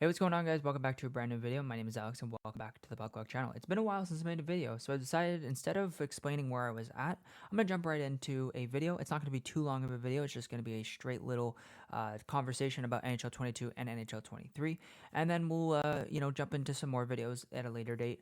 Hey, what's going on, guys? Welcome back to a brand new video. My name is Alex and welcome back to the Buckwalk channel. It's been a while since I made a video, so I decided instead of explaining where I was at, I'm going to jump right into a video. It's not going to be too long of a video. It's just going to be a straight little conversation about NHL 22 and NHL 23, and then we'll jump into some more videos at a later date.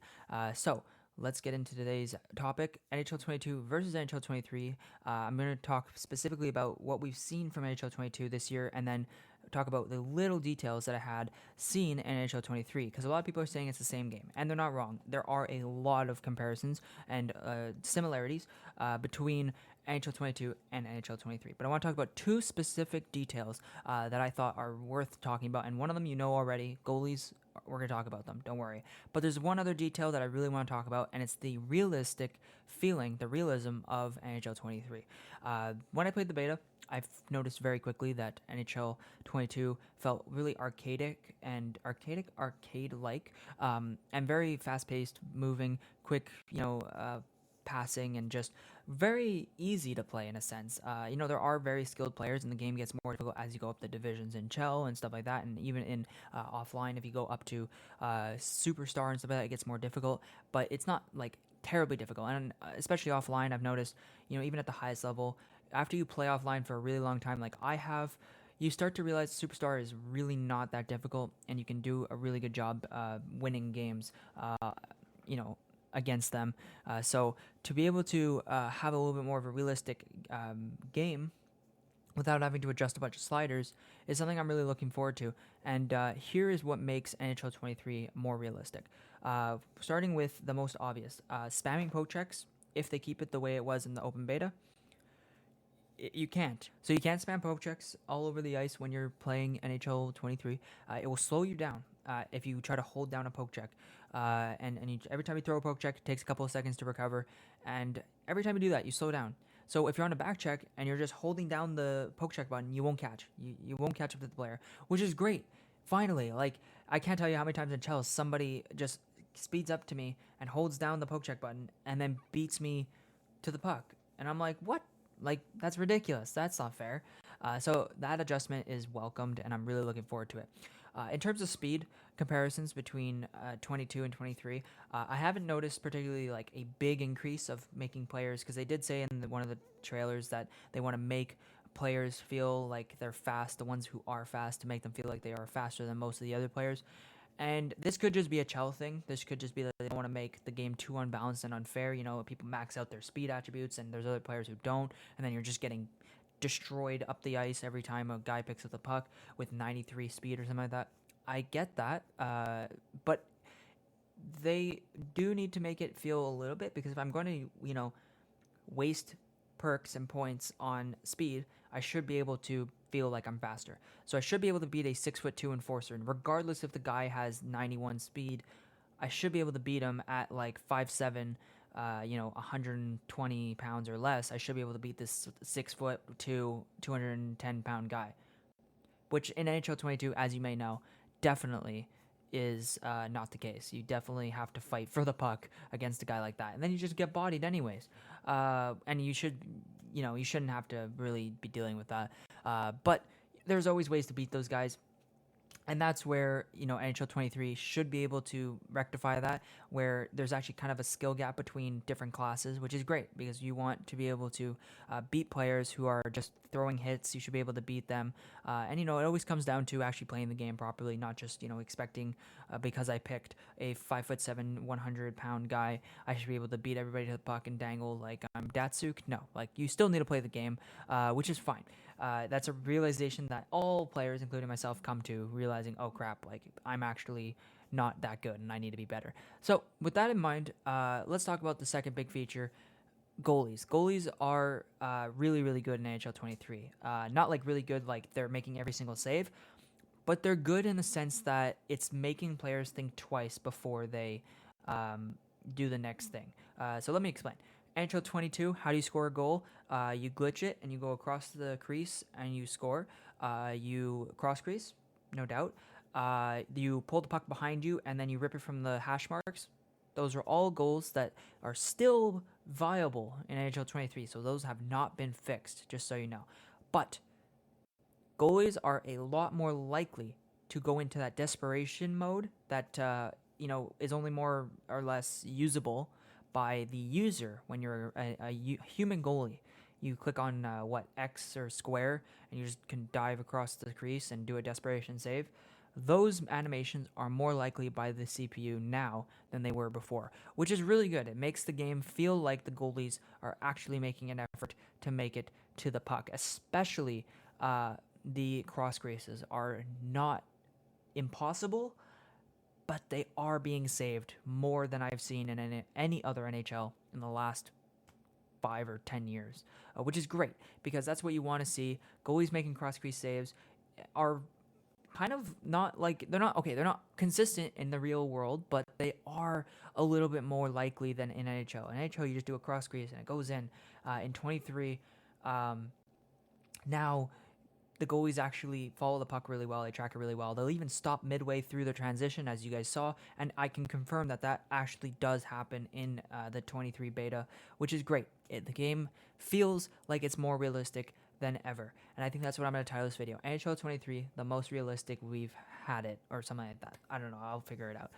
So let's get into today's topic, NHL 22 versus NHL 23. I'm going to talk specifically about what we've seen from NHL 22 this year, and then talk about the little details that I had seen in NHL 23, because a lot of people are saying it's the same game, and they're not wrong. There are a lot of comparisons and similarities between NHL 22 and NHL 23. But I want to talk about two specific details that I thought are worth talking about, and one of them you know already, goalies. We're going to talk about them, don't worry. But there's one other detail that I really want to talk about, and it's the realistic feeling, the realism of NHL 23. When I played the beta, I've noticed very quickly that NHL 22 felt really arcade-like, and very fast-paced, moving, quick, passing, and just very easy to play in a sense. There are very skilled players, and the game gets more difficult as you go up the divisions in Chell and stuff like that, and even in offline, if you go up to Superstar and stuff like that, it gets more difficult, but it's not like terribly difficult. And especially offline, I've noticed, even at the highest level, after you play offline for a really long time, like I have, you start to realize Superstar is really not that difficult, and you can do a really good job winning games, against them. So to be able to have a little bit more of a realistic game without having to adjust a bunch of sliders is something I'm really looking forward to. And here is what makes NHL 23 more realistic. Starting with the most obvious, spamming poke checks, if they keep it the way it was in the open beta, you can't. So you can't spam poke checks all over the ice when you're playing NHL 23. It will slow you down if you try to hold down a poke check. Every time you throw a poke check, it takes a couple of seconds to recover. And every time you do that, you slow down. So if you're on a back check and you're just holding down the poke check button, you won't catch. You won't catch up to the player, which is great. Finally, like, I can't tell you how many times in Chelsea somebody just speeds up to me and holds down the poke check button and then beats me to the puck. And I'm like, what? Like, that's ridiculous. That's not fair. So that adjustment is welcomed, and I'm really looking forward to it. In terms of speed comparisons between 22 and 23, I haven't noticed particularly like a big increase of making players, because they did say in one of the trailers that they want to make players feel like they're fast, the ones who are fast, to make them feel like they are faster than most of the other players. And this could just be a Chell thing. This could just be that they don't want to make the game too unbalanced and unfair. People max out their speed attributes, and there's other players who don't, and then you're just getting destroyed up the ice every time a guy picks up the puck with 93 speed or something like that. I get that, but they do need to make it feel a little bit, because if I'm going to, waste perks and points on speed, I should be able to feel like I'm faster. So I should be able to beat a 6'2" enforcer, and regardless if the guy has 91 speed, I should be able to beat him at like 5'7", 120 pounds or less. I should be able to beat this 6'2", 210-pound guy, which in NHL 22, as you may know, definitely is not the case. You definitely have to fight for the puck against a guy like that, and then you just get bodied anyways. And you shouldn't have to really be dealing with that. But there's always ways to beat those guys. And that's where, NHL 23 should be able to rectify that, where there's actually kind of a skill gap between different classes, which is great, because you want to be able to beat players who are just throwing hits. You should be able to beat them. And it always comes down to actually playing the game properly, not just, expecting, because I picked a 5'7", 100-pound guy, I should be able to beat everybody to the puck and dangle like I'm Datsuk. No, like, you still need to play the game, which is fine. That's a realization that all players, including myself, come to, realizing, oh crap, like, I'm actually not that good and I need to be better. So with that in mind, let's talk about the second big feature, goalies. Goalies are really, really good in NHL 23. Not like really good, like they're making every single save, but they're good in the sense that it's making players think twice before they do the next thing. So let me explain. NHL 22, how do you score a goal? You glitch it and you go across the crease and you score. You cross crease, no doubt. You pull the puck behind you and then you rip it from the hash marks. Those are all goals that are still viable in NHL 23, so those have not been fixed, just so you know. But goalies are a lot more likely to go into that desperation mode that is only more or less usable by the user when you're a human goalie. You click on X or square, and you just can dive across the crease and do a desperation save. Those animations are more likely by the CPU now than they were before, which is really good. It makes the game feel like the goalies are actually making an effort to make it to the puck, especially the cross graces are not impossible, but they are being saved more than I've seen in any other NHL in the last 5 or 10 years, which is great because that's what you want to see. Goalies making cross crease saves are kind of not like they're not consistent in the real world, but they are a little bit more likely than in NHL. In NHL, you just do a cross crease and it goes in. In 23, now the goalies actually follow the puck really well. They track it really well. They'll even stop midway through the transition, as you guys saw, and I can confirm that that actually does happen in the 23 beta, which is great. The game feels like it's more realistic than ever, and I think that's what I'm going to title this video. NHL 23, the most realistic we've had it, or something like that. I don't know. I'll figure it out.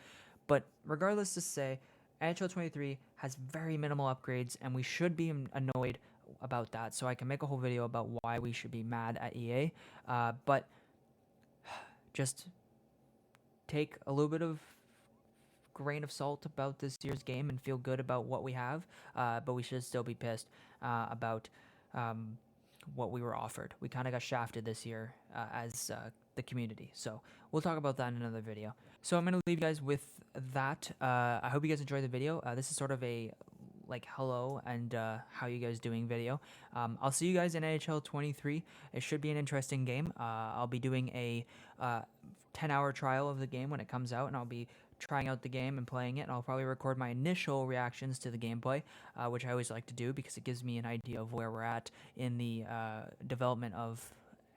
But regardless to say, NHL 23 has very minimal upgrades, and we should be annoyed about that, so I can make a whole video about why we should be mad at EA, but just take a little bit of grain of salt about this year's game and feel good about what we have, but we should still be pissed about what we were offered. We kind of got shafted this year as the community, so we'll talk about that in another video. So I'm going to leave you guys with that. I hope you guys enjoyed the video. This is sort of a like hello and how you guys doing video. I'll see you guys in NHL 23. It should be an interesting game. I'll be doing a 10-hour trial of the game when it comes out, and I'll be trying out the game and playing it, and I'll probably record my initial reactions to the gameplay, which I always like to do because it gives me an idea of where we're at in the development of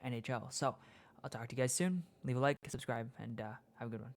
NHL. So I'll talk to you guys soon. Leave a like, subscribe, and have a good one.